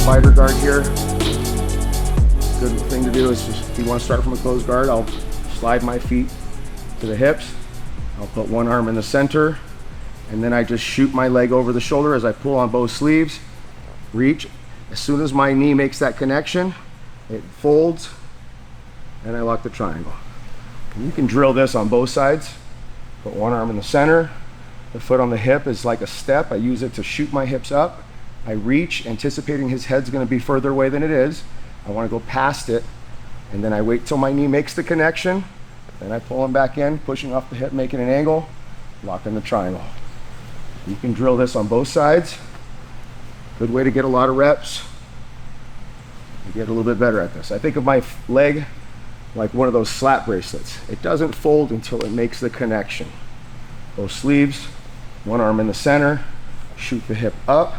spider guard here. Good thing to do is just, if you want to start from a closed guard, I'll slide my feet to the hips. I'll put one arm in the center, and then I just shoot my leg over the shoulder as I pull on both sleeves, reach. As soon as my knee makes that connection, it folds, and I lock the triangle. And you can drill this on both sides. Put one arm in the center, the foot on the hip is like a step. I use it to shoot my hips up. I reach, anticipating his head's gonna be further away than it is. I wanna go past it, and then I wait till my knee makes the connection, then I pull him back in, pushing off the hip, making an angle, locking the triangle. You can drill this on both sides. Good way to get a lot of reps and get a little bit better at this. I think of my leg like one of those slap bracelets. It doesn't fold until it makes the connection. Both sleeves, one arm in the center, shoot the hip up,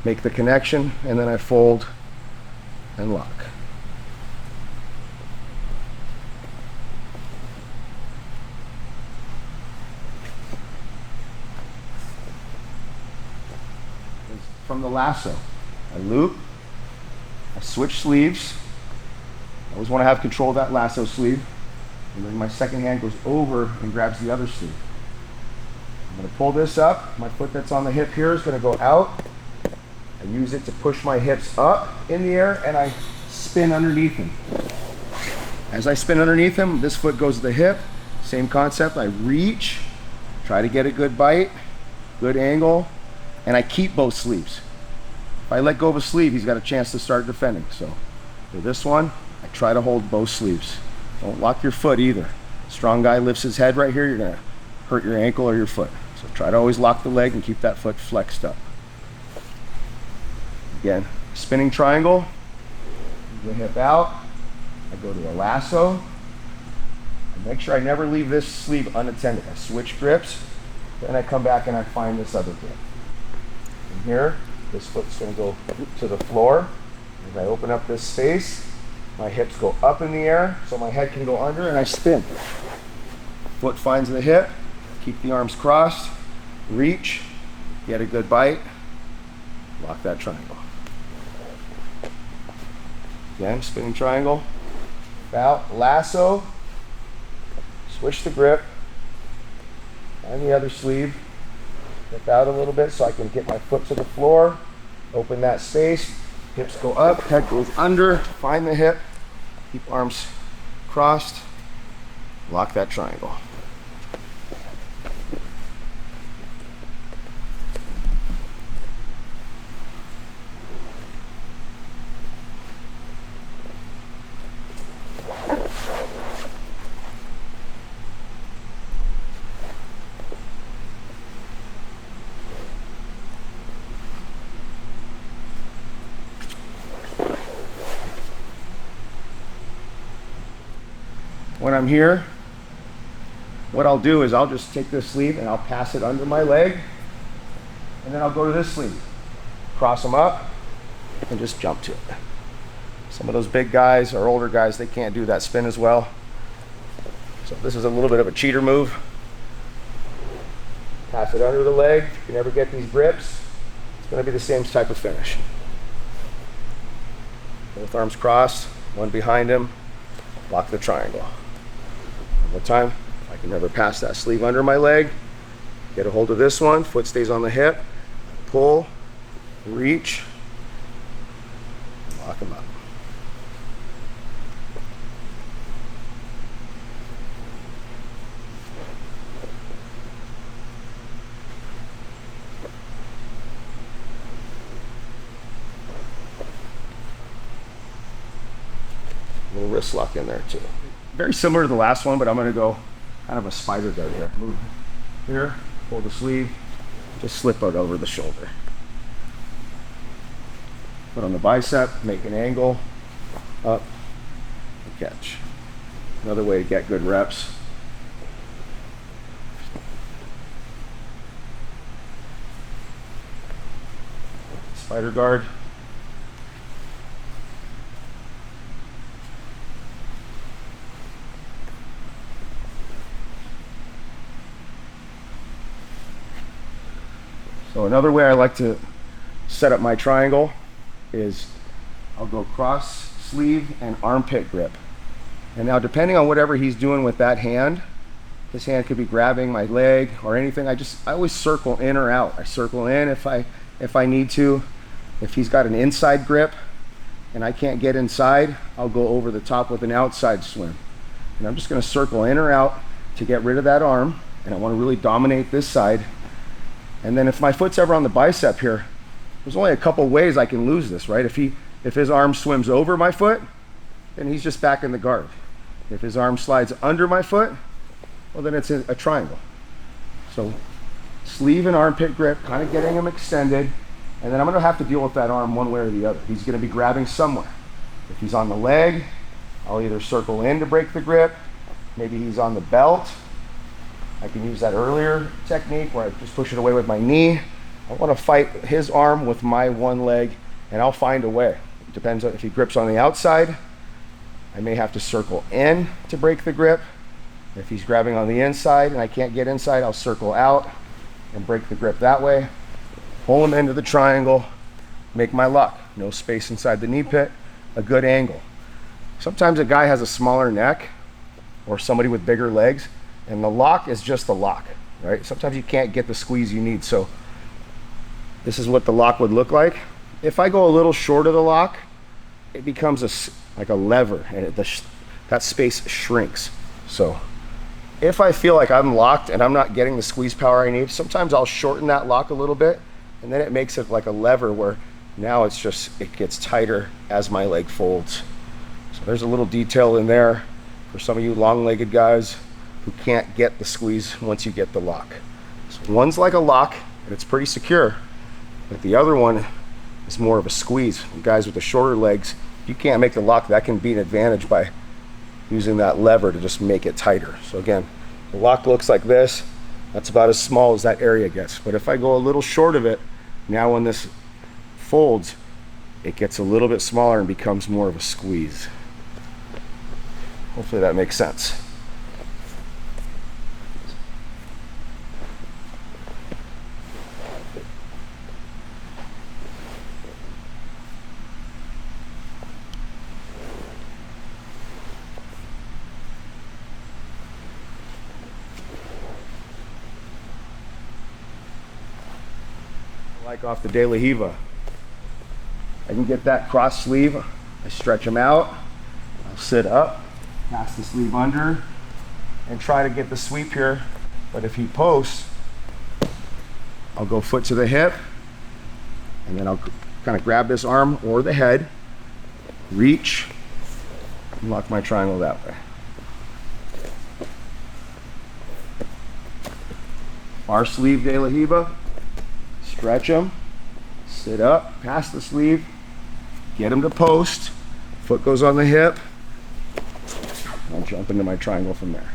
make the connection, and then I fold and lock. From the lasso, I loop, I switch sleeves. I always want to have control of that lasso sleeve, and then my second hand goes over and grabs the other sleeve. I'm going to pull this up. My foot that's on the hip here is going to go out. I use it to push my hips up in the air, and I spin underneath him. As I spin underneath him, this foot goes to the hip. Same concept. I reach, try to get a good bite, good angle, and I keep both sleeves. If I let go of a sleeve, he's got a chance to start defending. So for this one, I try to hold both sleeves. Don't lock your foot either. Strong guy lifts his head right here, you're gonna hurt your ankle or your foot. So try to always lock the leg and keep that foot flexed up. Again, spinning triangle, the hip out, I go to a lasso, and make sure I never leave this sleeve unattended. I switch grips, then I come back and I find this other grip. And here, this foot's gonna go to the floor. As I open up this space, my hips go up in the air, so my head can go under, and I spin. Foot finds the hip, keep the arms crossed, reach, get a good bite, lock that triangle. Again, spinning triangle, out, lasso, switch the grip, find the other sleeve, step out a little bit so I can get my foot to the floor, open that space, hips go up, head goes under, find the hip, keep arms crossed, lock that triangle. When I'm here, what I'll do is I'll just take this sleeve and I'll pass it under my leg, and then I'll go to this sleeve, cross them up, and just jump to it. Some of those big guys or older guys, they can't do that spin as well. So this is a little bit of a cheater move. Pass it under the leg. If you never get these grips, it's going to be the same type of finish. Both arms crossed, one behind him, lock the triangle. One more time. I can never pass that sleeve under my leg. Get a hold of this one, foot stays on the hip, pull, reach, lock them up. A little wrist lock in there too. Very similar to the last one, but I'm going to go kind of a spider guard here. Move here, pull the sleeve, just slip it over the shoulder. Put on the bicep, make an angle, up, and catch. Another way to get good reps. Spider guard. So another way I like to set up my triangle is I'll go cross sleeve and armpit grip. And now depending on whatever he's doing with that hand, his hand could be grabbing my leg or anything. I always circle in or out. I circle in if I need to. If he's got an inside grip and I can't get inside, I'll go over the top with an outside swim. And I'm just gonna circle in or out to get rid of that arm, and I wanna really dominate this side. And then if my foot's ever on the bicep here, there's only a couple ways I can lose this, right? If his arm swims over my foot, then he's just back in the guard. If his arm slides under my foot, well, then it's a triangle. So sleeve and armpit grip, kind of getting him extended, and then I'm gonna have to deal with that arm one way or the other. He's gonna be grabbing somewhere. If he's on the leg, I'll either circle in to break the grip, maybe he's on the belt. I can use that earlier technique where I just push it away with my knee. I wanna fight his arm with my one leg, and I'll find a way. It depends on if he grips on the outside, I may have to circle in to break the grip. If he's grabbing on the inside and I can't get inside, I'll circle out and break the grip that way. Pull him into the triangle, make my lock. No space inside the knee pit, a good angle. Sometimes a guy has a smaller neck or somebody with bigger legs, and the lock is just the lock, right? Sometimes you can't get the squeeze you need. So this is what the lock would look like. If I go a little short of the lock, it becomes like a lever, and that space shrinks. So if I feel like I'm locked and I'm not getting the squeeze power I need, sometimes I'll shorten that lock a little bit, and then it makes it like a lever where now it gets tighter as my leg folds. So there's a little detail in there for some of you long-legged guys who can't get the squeeze once you get the lock. So one's like a lock and it's pretty secure, but the other one is more of a squeeze. You guys with the shorter legs, you can't make the lock. That can be an advantage by using that lever to just make it tighter. So again, the lock looks like this. That's about as small as that area gets. But if I go a little short of it, now when this folds, it gets a little bit smaller and becomes more of a squeeze. Hopefully that makes sense. Like off the RIVA, I can get that cross sleeve. I stretch them out. I'll sit up, pass the sleeve under, and try to get the sweep here. But if he posts, I'll go foot to the hip, and then I'll kind of grab this arm or the head, reach, and lock my triangle that way. Our sleeve RIVA. Stretch them, sit up, pass the sleeve, get them to post, foot goes on the hip, I'll jump into my triangle from there.